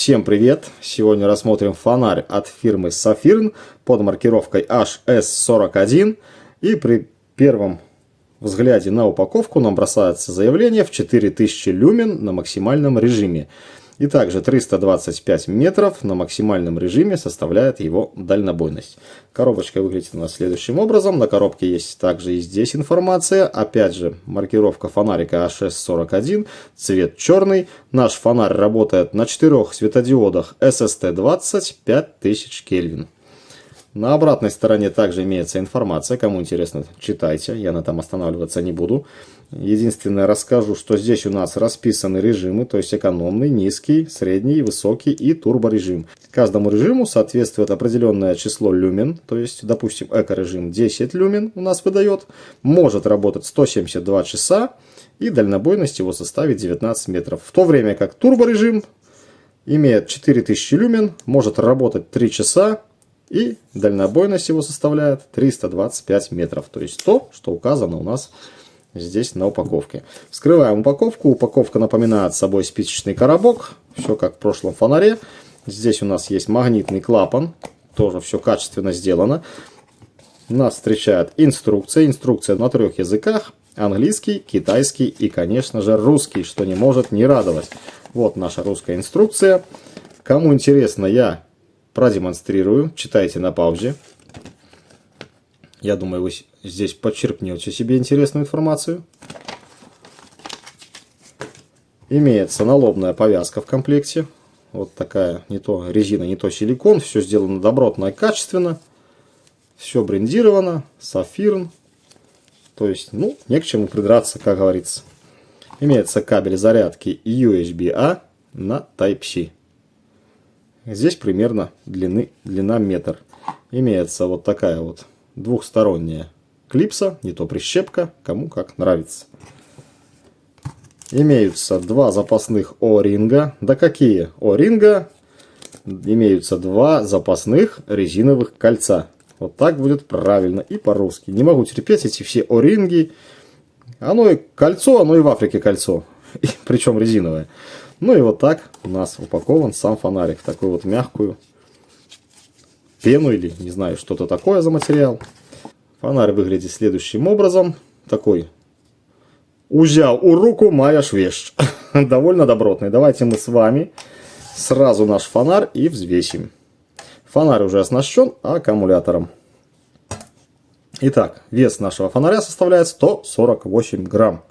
Всем привет! Сегодня рассмотрим фонарь от фирмы Safirn под маркировкой HS41. И при первом взгляде на упаковку нам бросается заявление в 4000 люмен на максимальном режиме. И также 325 метров на максимальном режиме составляет его дальнобойность. Коробочка выглядит у нас следующим образом. На коробке есть также и здесь информация. Опять же, маркировка фонарика HS41, цвет черный. Наш фонарь работает на 4 светодиодах SST20 5000 Кельвин. На обратной стороне также имеется информация. Кому интересно, читайте. Я на этом останавливаться не буду. Единственное, расскажу, что здесь у нас расписаны режимы, то есть экономный, низкий, средний, высокий и турборежим. Каждому режиму соответствует определенное число люмен, то есть, допустим, эко-режим 10 люмен у нас выдает, может работать 172 часа и дальнобойность его составит 19 метров. В то время как турборежим имеет 4000 люмен, может работать 3 часа и дальнобойность его составляет 325 метров. То есть то, что указано у нас здесь на упаковке. Вскрываем упаковку. Упаковка напоминает собой спичечный коробок. Все как в прошлом фонаре. Здесь у нас есть магнитный клапан. Тоже все качественно сделано. Нас встречает инструкция. Инструкция на 3 языках. Английский, китайский и, конечно же, русский, что не может не радовать. Вот наша русская инструкция. Кому интересно, я продемонстрирую. Читайте на паузе. Я думаю, вы здесь подчеркнете себе интересную информацию. Имеется налобная повязка в комплекте. Вот такая, не то резина, не то силикон. Все сделано добротно и качественно. Все брендировано. Safirn. То есть, ну, не к чему придраться, как говорится. Имеется кабель зарядки USB-A на Type-C. Здесь примерно длина метр. Имеется вот такая вот двухсторонняя клипса, не то прищепка, кому как нравится. Имеются 2 запасных О-ринга. Да какие О-ринга? Имеются 2 запасных резиновых кольца. Вот так будет правильно и по-русски. Не могу терпеть эти все О-ринги. Оно и кольцо, оно и в Африке кольцо. Причем резиновое. Ну и вот так у нас упакован сам фонарик. В такую вот мягкую пену или не знаю, что-то такое за материал. Фонарь выглядит следующим образом. Такой «Узял у руку, маешь вещь». Довольно добротный. Давайте мы с вами сразу наш фонарь и взвесим. Фонарь уже оснащен аккумулятором. Итак, вес нашего фонаря составляет 148 грамм.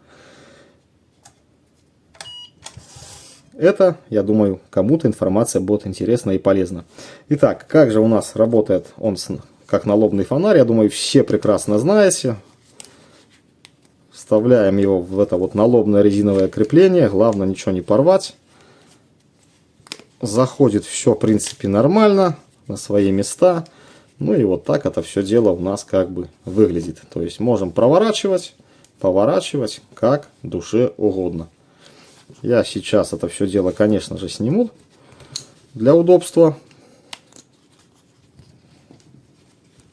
Это, я думаю, кому-то информация будет интересна и полезна. Итак, как же у нас работает он как налобный фонарь, я думаю, все прекрасно знаете. Вставляем его в это вот налобное резиновое крепление, главное ничего не порвать. Заходит все, в принципе, нормально, на свои места. Ну и вот так это все дело у нас как бы выглядит. То есть можем проворачивать, поворачивать, как душе угодно. Я сейчас это все дело, конечно же, сниму для удобства.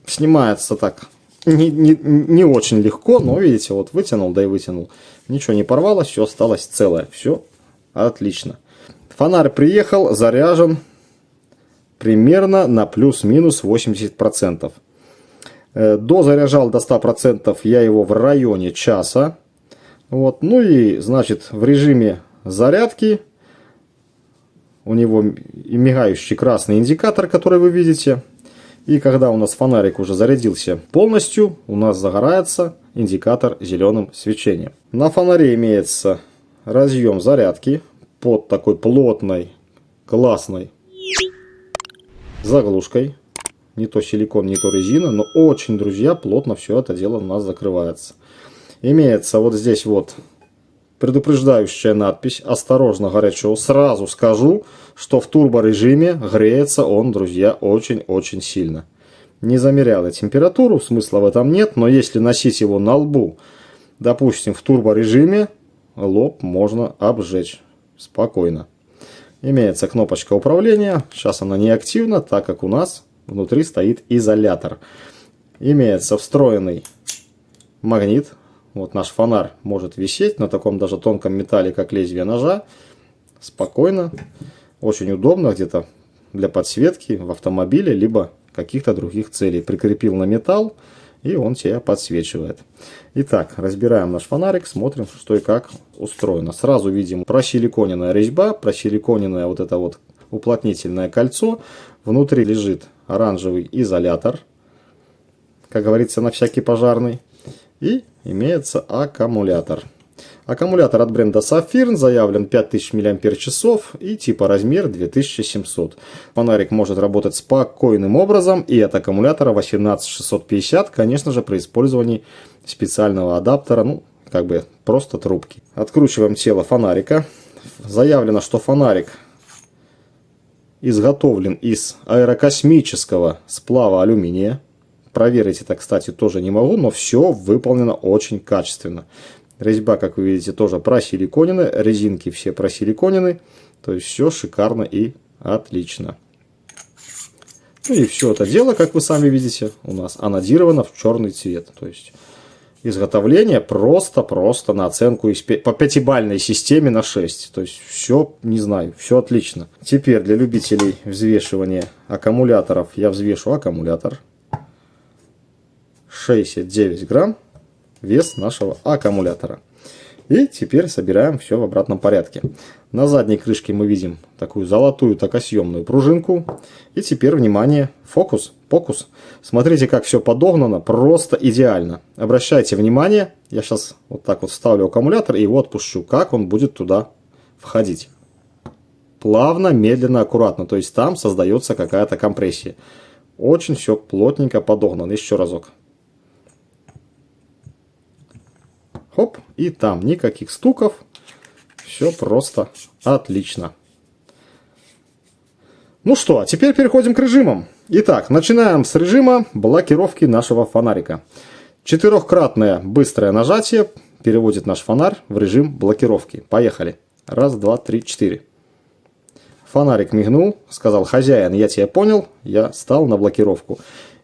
Снимается так не очень легко, но видите, вот вытянул, да и вытянул. Ничего не порвалось, все осталось целое. Все отлично. Фонарь приехал, заряжен примерно на плюс-минус 80%. Дозаряжал до 100% я его в районе часа. Вот. Ну и, значит, в режиме зарядки у него и мигающий красный индикатор, который вы видите. И когда у нас фонарик уже зарядился полностью, у нас загорается индикатор зеленым свечением. На фонаре имеется разъем зарядки под такой плотной, классной заглушкой. Не то силикон, не то резина, но очень, друзья, плотно все это дело у нас закрывается. Имеется вот здесь вот предупреждающая надпись «Осторожно, горячо». Сразу скажу, что в турборежиме греется он, друзья, очень-очень сильно. Не замерял я температуру, смысла в этом нет, но если носить его на лбу, допустим, в турборежиме, лоб можно обжечь спокойно. Имеется кнопочка управления, сейчас она не активна, так как у нас внутри стоит изолятор. Имеется встроенный магнит. Вот наш фонарь может висеть на таком даже тонком металле, как лезвие ножа. Спокойно. Очень удобно где-то для подсветки в автомобиле, либо каких-то других целей. Прикрепил на металл, и он тебя подсвечивает. Итак, разбираем наш фонарик, смотрим, что и как устроено. Сразу видим просиликоненная резьба, просиликоненное вот это вот уплотнительное кольцо. Внутри лежит оранжевый изолятор, как говорится, на всякий пожарный. И имеется аккумулятор. Аккумулятор от бренда Saphirn, заявлен 5000 мАч и типа размер 2700. Фонарик может работать спокойным образом, и от аккумулятора 18650, конечно же, при использовании специального адаптера, ну, как бы просто трубки. Откручиваем тело фонарика. Заявлено, что фонарик изготовлен из аэрокосмического сплава алюминия. Проверить это, кстати, тоже не могу, но все выполнено очень качественно. Резьба, как вы видите, тоже просиликонена, резинки все просиликонены, то есть все шикарно и отлично. Ну и все это дело, как вы сами видите, у нас анодировано в черный цвет. То есть изготовление просто на оценку по пятибалльной системе на 6. То есть все, не знаю, все отлично. Теперь для любителей взвешивания аккумуляторов я взвешу аккумулятор. 69 грамм. Вес нашего аккумулятора. И теперь собираем все в обратном порядке. На задней крышке мы видим такую золотую токосъемную пружинку. И теперь, внимание, фокус. Смотрите, как все подогнано, просто идеально. Обращайте внимание, я сейчас вот так вот вставлю аккумулятор и его отпущу, как он будет туда входить. Плавно, медленно, аккуратно, то есть там создается какая-то компрессия. Очень все плотненько подогнано. Еще разок. Хоп, и там никаких стуков. Все просто отлично. Ну что, а теперь переходим к режимам. Итак, начинаем с режима блокировки нашего фонарика. 4-кратное быстрое нажатие переводит наш фонарь в режим блокировки. Поехали. 1, 2, 3, 4. Фонарик мигнул, сказал: хозяин, я тебя понял, я стал на блокировку.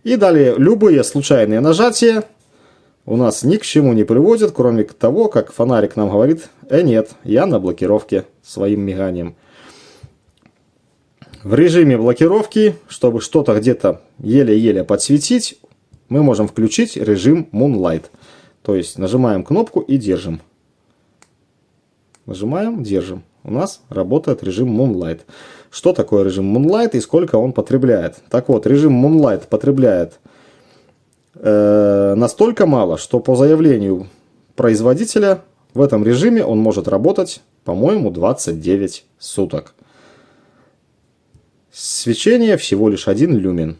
И далее любые случайные нажатия у нас ни к чему не приводит, кроме того, как фонарик нам говорит: нет, я на блокировке своим миганием. В режиме блокировки, чтобы что-то где-то еле-еле подсветить, мы можем включить режим Moonlight. То есть нажимаем кнопку и держим. Нажимаем, держим. У нас работает режим Moonlight. Что такое режим Moonlight и сколько он потребляет? Так вот, режим Moonlight потребляет настолько мало, что по заявлению производителя в этом режиме он может работать, по-моему, 29 суток. Свечение всего лишь 1 люмен.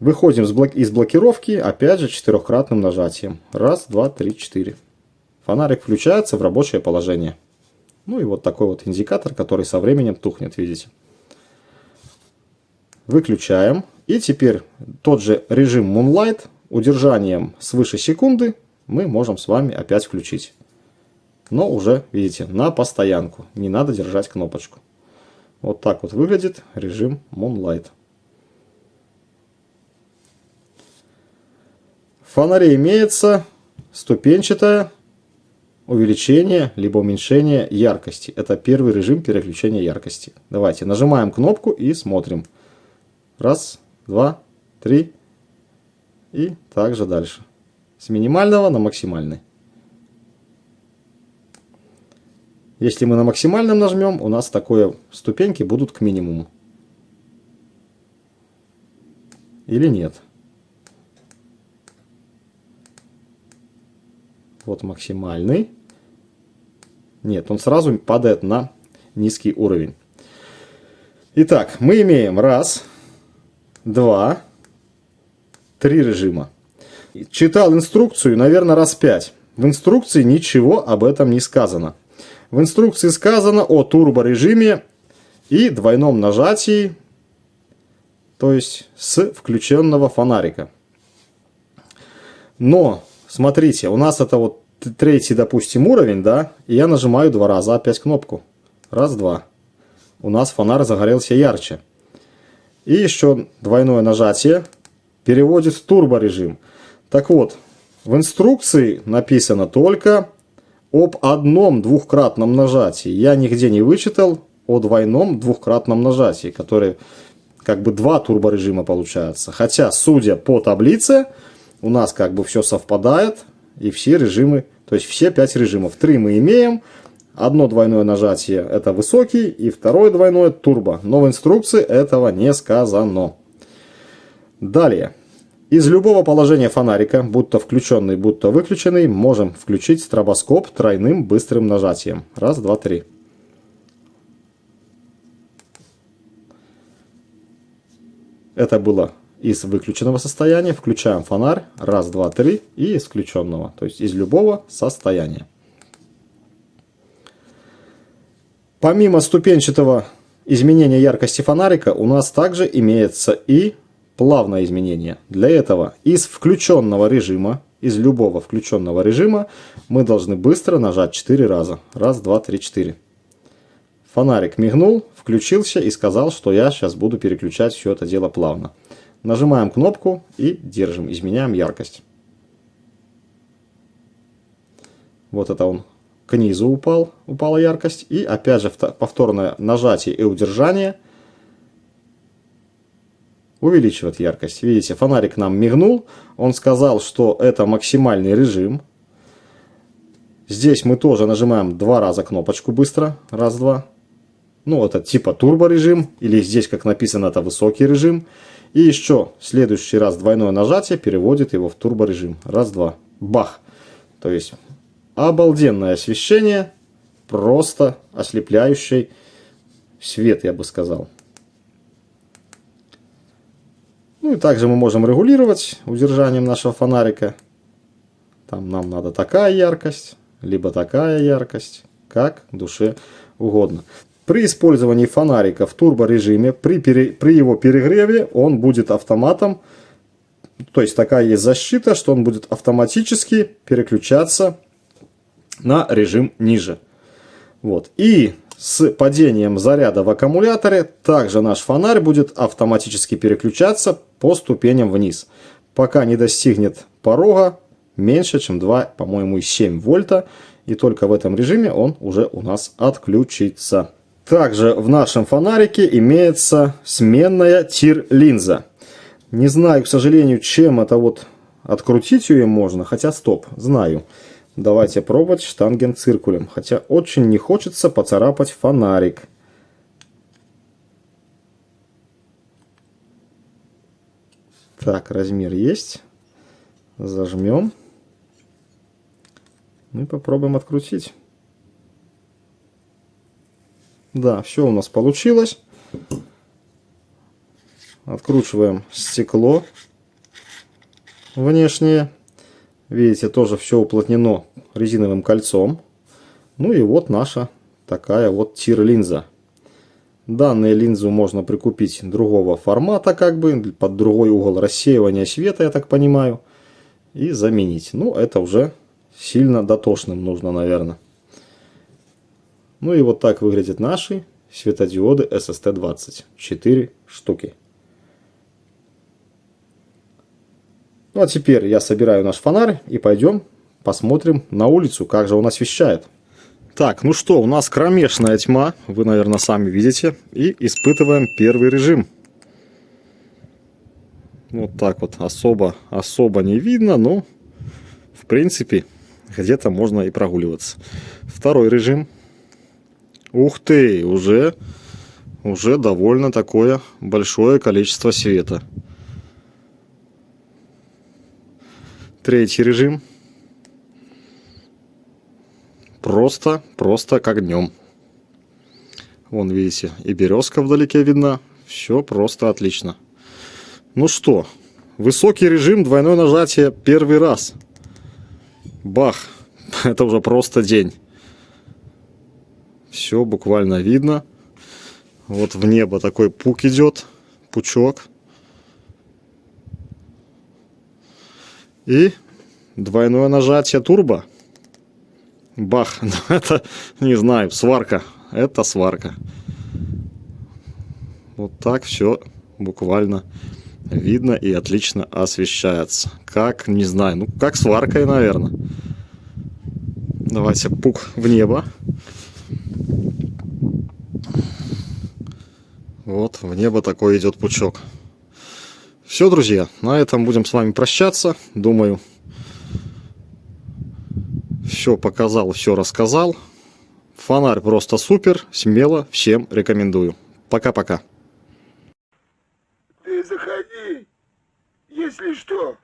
Выходим из блокировки, опять же, 4-кратным нажатием. 1, 2, 3, 4. Фонарик включается в рабочее положение. Ну и вот такой вот индикатор, который со временем тухнет, видите. Выключаем. И теперь тот же режим Moonlight удержанием свыше секунды мы можем с вами опять включить. Но уже, видите, на постоянку. Не надо держать кнопочку. Вот так вот выглядит режим Moonlight. В фонаре имеется ступенчатое увеличение либо уменьшение яркости. Это первый режим переключения яркости. Давайте нажимаем кнопку и смотрим. 1, 2, 3 и также дальше. С минимального на максимальный. Если мы на максимальном нажмем, у нас такие ступеньки будут к минимуму. Или нет. Вот максимальный. Нет, он сразу падает на низкий уровень. Итак, мы имеем 1, 2, 3 режима. Читал инструкцию, наверное, раз 5. В инструкции ничего об этом не сказано. В инструкции сказано о турборежиме и двойном нажатии, то есть с включенного фонарика. Но, смотрите, у нас это вот 3-й, допустим, уровень, да, и я нажимаю 2 раза опять кнопку. 1, 2. У нас фонарь загорелся ярче. И еще двойное нажатие переводит в турборежим. Так вот, в инструкции написано только об одном 2-кратном нажатии. Я нигде не вычитал о двойном двухкратном нажатии, который как бы два турборежима получается. Хотя, судя по таблице, у нас как бы все совпадает, и все режимы, то есть все 5 режимов. 3 мы имеем, одно двойное нажатие это высокий, и второе двойное турбо. Но в инструкции этого не сказано. Далее. Из любого положения фонарика, будь то включенный, будь то выключенный, можем включить стробоскоп тройным быстрым нажатием. Раз, два, три. Это было из выключенного состояния. Включаем фонарь. Раз, два, три. И из включенного. То есть из любого состояния. Помимо ступенчатого изменения яркости фонарика, у нас также имеется и плавное изменение. Для этого из включенного режима, из любого включенного режима, мы должны быстро нажать 4 раза. Раз, два, три, 4. Фонарик мигнул, включился и сказал, что я сейчас буду переключать все это дело плавно. Нажимаем кнопку и держим, изменяем яркость. Вот это он к низу упала яркость. И опять же повторное нажатие и удержание увеличивает яркость. Видите, фонарик нам мигнул, он сказал, что это максимальный режим. Здесь мы тоже нажимаем 2 раза кнопочку быстро, раз, два. Ну, это типа турбо режим, или здесь, как написано, это высокий режим. И еще следующий раз двойное нажатие переводит его в турбо режим. Раз, два, бах. То есть обалденное освещение, просто ослепляющий свет, я бы сказал. Ну и также мы можем регулировать удержанием нашего фонарика. Там нам надо такая яркость, либо такая яркость, как душе угодно. При использовании фонарика в турборежиме, при его перегреве, он будет автоматом, то есть такая есть защита, что он будет автоматически переключаться на режим ниже. Вот. И с падением заряда в аккумуляторе также наш фонарь будет автоматически переключаться по ступеням вниз, пока не достигнет порога меньше, чем 2, по-моему, 7 вольта. И только в этом режиме он уже у нас отключится. Также в нашем фонарике имеется сменная тир-линза. Не знаю, к сожалению, чем это вот открутить ее можно, хотя стоп, знаю. Давайте пробовать штангенциркулем, хотя очень не хочется поцарапать фонарик. Так, размер есть. Зажмем. Ну и попробуем открутить. Да, все у нас получилось. Откручиваем стекло внешнее. Видите, тоже все уплотнено резиновым кольцом. Ну и вот наша такая вот тир-линза. Данную линзу можно прикупить другого формата, как бы, под другой угол рассеивания света, я так понимаю, и заменить. Ну, это уже сильно дотошным нужно, наверное. Ну и вот так выглядят наши светодиоды SST-20. 4 штуки. Ну а теперь я собираю наш фонарь и пойдем посмотрим на улицу, как же он освещает. Так, ну что, у нас кромешная тьма, вы, наверное, сами видите. И испытываем первый режим. Вот так вот, особо не видно, но в принципе где-то можно и прогуливаться. Второй режим. Ух ты, уже довольно такое большое количество света. Третий режим. Просто как днем. Вон, видите, и березка вдалеке видна. Все просто отлично. Ну что, высокий режим, двойное нажатие первый раз. Бах, это уже просто день. Все буквально видно. Вот в небо такой пук идет, пучок. И двойное нажатие турбо. Бах, это, не знаю, сварка. Это сварка. Вот так все буквально видно и отлично освещается. Как, не знаю, ну как сваркой, наверное. Давайте пук в небо. Вот, в небо такой идет пучок. Все, друзья, на этом будем с вами прощаться. Думаю, все показал, все рассказал. Фонарь просто супер, смело всем рекомендую. Пока-пока. Ты заходи, если что.